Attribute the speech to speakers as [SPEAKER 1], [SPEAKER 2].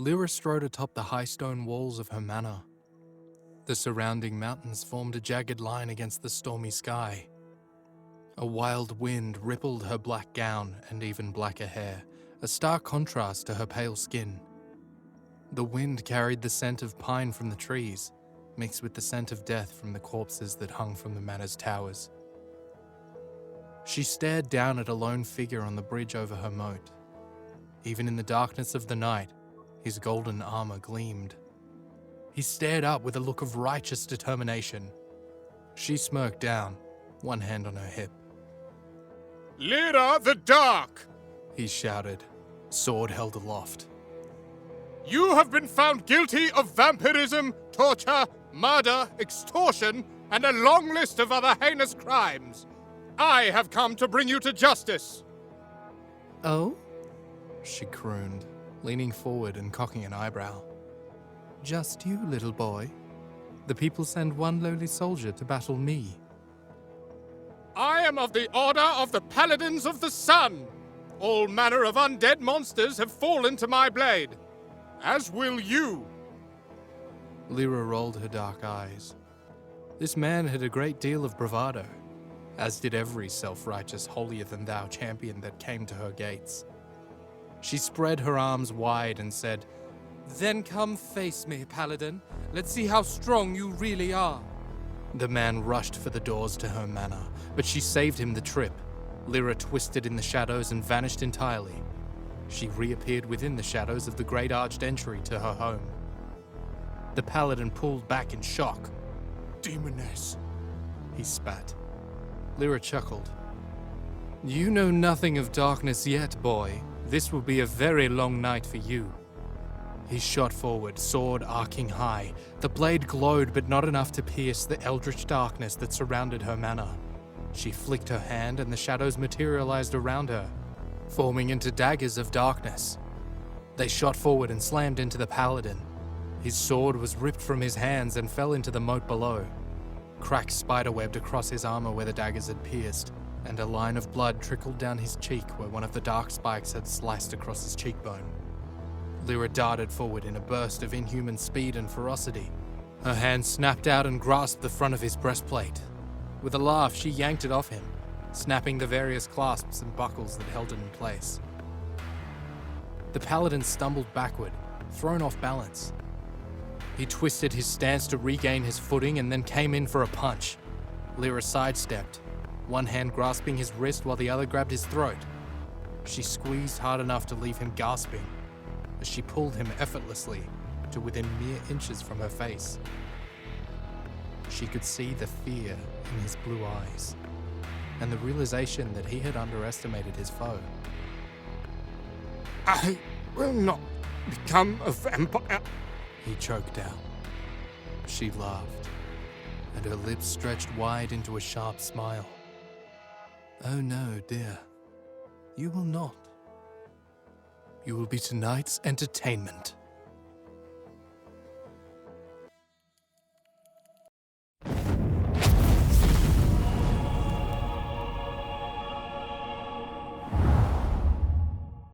[SPEAKER 1] Lira strode atop the high stone walls of her manor. The surrounding mountains formed a jagged line against the stormy sky. A wild wind rippled her black gown and even blacker hair, a stark contrast to her pale skin. The wind carried the scent of pine from the trees, mixed with the scent of death from the corpses that hung from the manor's towers. She stared down at a lone figure on the bridge over her moat. Even in the darkness of the night, his golden armor gleamed. He stared up with a look of righteous determination. She smirked down, one hand on her hip.
[SPEAKER 2] "Lira the Dark!"
[SPEAKER 1] he shouted, sword held aloft.
[SPEAKER 2] "You have been found guilty of vampirism, torture, murder, extortion, and a long list of other heinous crimes. I have come to bring you to justice."
[SPEAKER 1] "Oh?" she crooned, leaning forward and cocking an eyebrow. "Just you, little boy? The people send one lowly soldier to battle me."
[SPEAKER 2] "I am of the Order of the Paladins of the Sun. All manner of undead monsters have fallen to my blade. As will you."
[SPEAKER 1] Lira rolled her dark eyes. This man had a great deal of bravado, as did every self-righteous holier-than-thou champion that came to her gates. She spread her arms wide and said, "Then come face me, Paladin. Let's see how strong you really are." The man rushed for the doors to her manor, but she saved him the trip. Lira twisted in the shadows and vanished entirely. She reappeared within the shadows of the great arched entry to her home. The Paladin pulled back in shock. "Demoness," he spat. Lira chuckled. "You know nothing of darkness yet, boy. This will be a very long night for you." He shot forward, sword arcing high. The blade glowed, but not enough to pierce the eldritch darkness that surrounded her manor. She flicked her hand and the shadows materialized around her, forming into daggers of darkness. They shot forward and slammed into the Paladin. His sword was ripped from his hands and fell into the moat below. Cracks spiderwebbed across his armor where the daggers had pierced, and a line of blood trickled down his cheek where one of the dark spikes had sliced across his cheekbone. Lira darted forward in a burst of inhuman speed and ferocity. Her hand snapped out and grasped the front of his breastplate. With a laugh, she yanked it off him, snapping the various clasps and buckles that held it in place. The Paladin stumbled backward, thrown off balance. He twisted his stance to regain his footing and then came in for a punch. Lira sidestepped, one hand grasping his wrist while the other grabbed his throat. She squeezed hard enough to leave him gasping, as she pulled him effortlessly to within mere inches from her face. She could see the fear in his blue eyes, and the realization that he had underestimated his foe.
[SPEAKER 2] "I will not become a vampire,"
[SPEAKER 1] he choked out. She laughed, and her lips stretched wide into a sharp smile. "Oh no, dear. You will not. You will be tonight's entertainment."